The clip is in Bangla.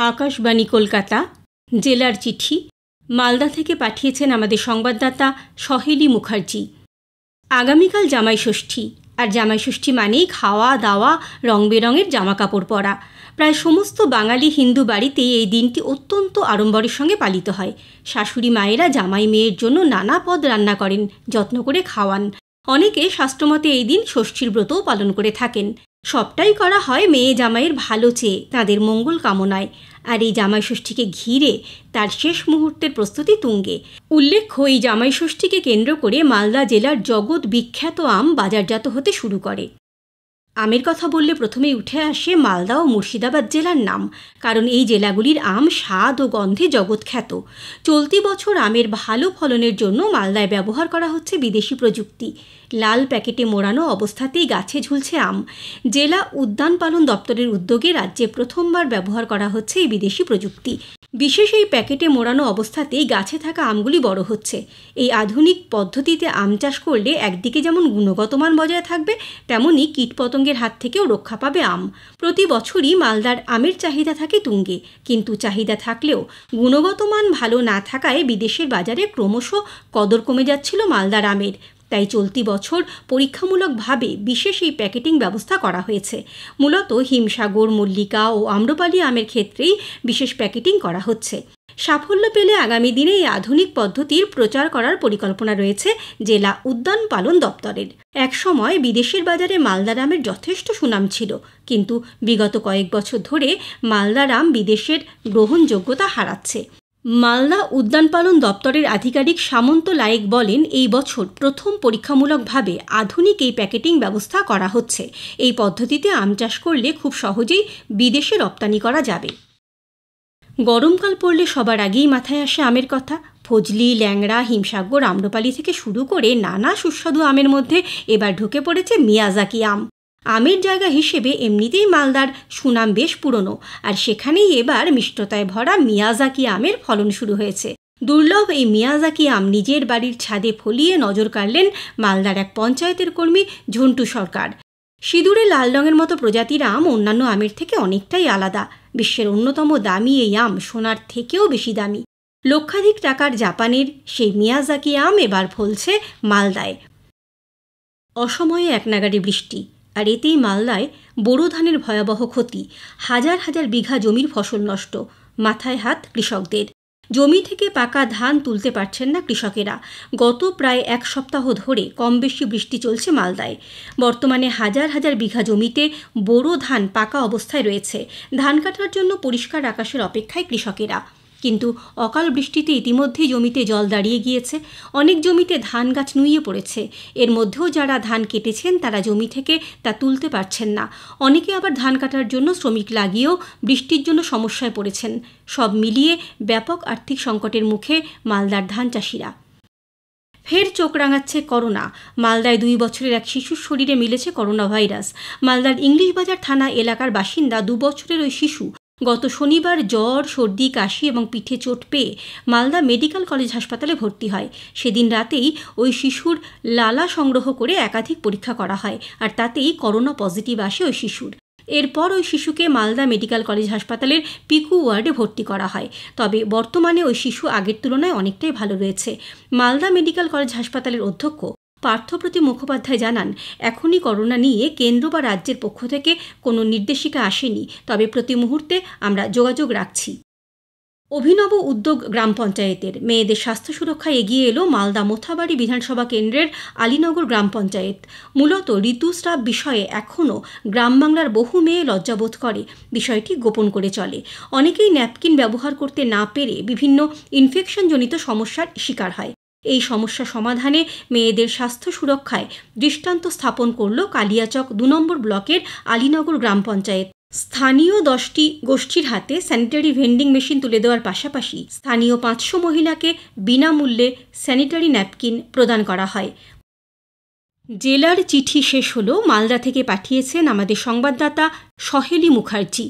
আকাশবাণী কলকাতা জেলার চিঠি মালদা থেকে পাঠিয়েছেন আমাদের সংবাদদাতা সহেলি মুখার্জি। আগামীকাল জামাইষষ্ঠী, আর জামাইষষ্ঠী মানেই খাওয়া দাওয়া, রং বেরঙের জামাকাপড় পরা। প্রায় সমস্ত বাঙালি হিন্দু বাড়িতে এই দিনটি অত্যন্ত আড়ম্বরের সঙ্গে পালিত হয়। শাশুড়ি মায়েরা জামাই মেয়ের জন্য নানা পদ রান্না করেন, যত্ন করে খাওয়ান। অনেকে শাস্ত্রমতে এই দিন ষষ্ঠীর ব্রতও পালন করে থাকেন। সবটাই করা হয় মেয়ে জামাইয়ের ভালো চেয়ে, তাঁদের মঙ্গল কামনায়। আর এই জামাইষষ্ঠীকে ঘিরে তার শেষ মুহূর্তের প্রস্তুতি তুঙ্গে। উল্লেখ্য, এই জামাইষষ্ঠীকে কেন্দ্র করে মালদা জেলার জগৎ বিখ্যাত আম বাজারজাত হতে শুরু করে। আমের কথা বললে প্রথমেই উঠে আসে মালদা ও মুর্শিদাবাদ জেলার নাম, কারণ এই জেলাগুলির আম স্বাদ ও গন্ধে জগৎখ্যাত। চলতি বছর আমের ভালো ফলনের জন্য মালদায় ব্যবহার করা হচ্ছে বিদেশি প্রযুক্তি। লাল প্যাকেটে মোড়ানো অবস্থাতেই গাছে ঝুলছে আম। জেলা উদ্যান পালন দপ্তরের উদ্যোগে রাজ্যে প্রথমবার ব্যবহার করা হচ্ছে এই বিদেশি প্রযুক্তি। বিশেষ এই প্যাকেটে মোড়ানো অবস্থাতেই গাছে থাকা আমগুলি বড় হচ্ছে। এই আধুনিক পদ্ধতিতে আম চাষ করলে একদিকে যেমন গুণগত মান বজায় থাকবে, তেমনি কীটপতঙ্গের হাত থেকেও রক্ষা পাবে আম। প্রতি বছরই মালদার আমের চাহিদা থাকে তুঙ্গে, কিন্তু চাহিদা থাকলেও গুণগত মান ভালো না থাকায় বিদেশের বাজারে ক্রমশ কদর কমে যাচ্ছিল মালদার আমের। তাই চলতি বছর পরীক্ষামূলকভাবে বিশেষ এই প্যাকেটিং ব্যবস্থা করা হয়েছে। মূলত হিমসাগর, মল্লিকা ও আম্রপালি আমের ক্ষেত্রেই বিশেষ প্যাকেটিং করা হচ্ছে। সাফল্য পেলে আগামী দিনে এই আধুনিক পদ্ধতির প্রচার করার পরিকল্পনা রয়েছে জেলা উদ্যান পালন দপ্তরের। একসময় বিদেশের বাজারে মালদার আমের যথেষ্ট সুনাম ছিল, কিন্তু বিগত কয়েক বছর ধরে মালদার আম বিদেশের গ্রহণযোগ্যতা হারাচ্ছে। মালদা উদ্যান পালন দপ্তরের আধিকারিক সামন্ত লায়েক বলেন, এই বছর প্রথম পরীক্ষামূলকভাবে আধুনিক এই প্যাকেটিং ব্যবস্থা করা হচ্ছে। এই পদ্ধতিতে আম চাষ করলে খুব সহজেই বিদেশে রপ্তানি করা যাবে। গরমকাল পড়লে সবার আগেই মাথায় আসে আমের কথা। ফজলি, ল্যাংড়া, হিমসাগর, আম্রপালি থেকে শুরু করে নানা সুস্বাদু আমের মধ্যে এবার ঢুকে পড়েছে মিয়াজাকি আম। আমের জায়গা হিসেবে এমনিতেই মালদার সুনাম বেশ পুরনো, আর সেখানেই এবার মিষ্টতায় ভরা মিয়াজাকি আমের ফলন শুরু হয়েছে। দুর্লভ এই মিয়াজাকি আম নিজের বাড়ির ছাদে ফলিয়ে নজর কাড়লেন মালদার এক পঞ্চায়েতের কর্মী ঝন্টু সরকার। সিঁদুরে লাল রঙের মতো প্রজাতির আম অন্যান্য আমের থেকে অনেকটাই আলাদা। বিশ্বের অন্যতম দামি এই আম সোনার থেকেও বেশি দামি। লক্ষাধিক টাকার জাপানের সেই মিয়াজাকি আম এবার ফলছে মালদায়। অসময়ে একনাগাড়ে বৃষ্টি, আর এতেই মালদায় বোরো ধানের ভয়াবহ ক্ষতি। হাজার হাজার বিঘা জমির ফসল নষ্ট। মাথায় হাত কৃষকদের। জমি থেকে পাকা ধান তুলতে পারছেন না কৃষকেরা। গত প্রায় এক সপ্তাহ ধরে কম বেশি বৃষ্টি চলছে মালদায়। বর্তমানে হাজার হাজার বিঘা জমিতে বোরো ধান পাকা অবস্থায় রয়েছে। ধান কাটার জন্য পরিষ্কার আকাশের অপেক্ষায় কৃষকেরা। কিন্তু অকাল বৃষ্টিতে ইতিমধ্যেই জমিতে জল দাঁড়িয়ে গিয়েছে। অনেক জমিতে ধান গাছ নুইয়ে পড়েছে। এর মধ্যেও যারা ধান কেটেছেন তারা জমি থেকে তা তুলতে পারছেন না। অনেকে আবার ধান কাটার জন্য শ্রমিক লাগিয়েও বৃষ্টির জন্য সমস্যায় পড়েছেন। সব মিলিয়ে ব্যাপক আর্থিক সংকটের মুখে মালদার ধান চাষিরা। ফের চোখ রাঙাচ্ছে করোনা। মালদায় 2 বছরের এক শিশুর শরীরে মিলেছে করোনা ভাইরাস। মালদার ইংলিশ বাজার থানা এলাকার বাসিন্দা 2 বছরের ওই শিশু গত শনিবার জ্বর, সর্দি, কাশি এবং পিঠে চোট পেয়ে মালদা মেডিকেল কলেজ হাসপাতালে ভর্তি হয়। সেদিন রাতেই ওই শিশুর লালা সংগ্রহ করে একাধিক পরীক্ষা করা হয়, আর তাতেই করোনা পজিটিভ আসে ওই শিশুর। এরপর ওই শিশুকে মালদা মেডিকেল কলেজ হাসপাতালের পিকু ওয়ার্ডে ভর্তি করা হয়। তবে বর্তমানে ওই শিশু আগের তুলনায় অনেকটাই ভালো রয়েছে। মালদা মেডিকেল কলেজ হাসপাতালের অধ্যক্ষ পার্থপ্রতি মুখোপাধ্যায় জানান, এখনই করোনা নিয়ে কেন্দ্র বা রাজ্যের পক্ষ থেকে কোনো নির্দেশিকা আসেনি, তবে প্রতি মুহূর্তে আমরা যোগাযোগ রাখছি। অভিনব উদ্যোগ গ্রাম পঞ্চায়েতের। মেয়েদের স্বাস্থ্য সুরক্ষায় এগিয়ে এলো মালদা মোথাবাড়ি বিধানসভা কেন্দ্রের আলীনগর গ্রাম পঞ্চায়েত। মূলত ঋতুস্রাব বিষয়ে এখনও গ্রাম বাংলার বহু মেয়ে লজ্জাবোধ করে, বিষয়টি গোপন করে চলে। অনেকেই ন্যাপকিন ব্যবহার করতে না পেরে বিভিন্ন ইনফেকশনজনিত সমস্যার শিকার হয়। এই সমস্যা সমাধানে মেয়েদের স্বাস্থ্য সুরক্ষায় দৃষ্টান্ত স্থাপন করল কালিয়াচক 2 নম্বর ব্লকের আলীনগর গ্রাম পঞ্চায়েত। স্থানীয় 10টি গোষ্ঠীর হাতে স্যানিটারি ভেন্ডিং মেশিন তুলে দেওয়ার পাশাপাশি স্থানীয় 500 মহিলাকে বিনামূল্যে স্যানিটারি ন্যাপকিন প্রদান করা হয়। জেলার চিঠি শেষ হলো। মালদা থেকে পাঠিয়েছেন আমাদের সংবাদদাতা সহেলি মুখার্জি।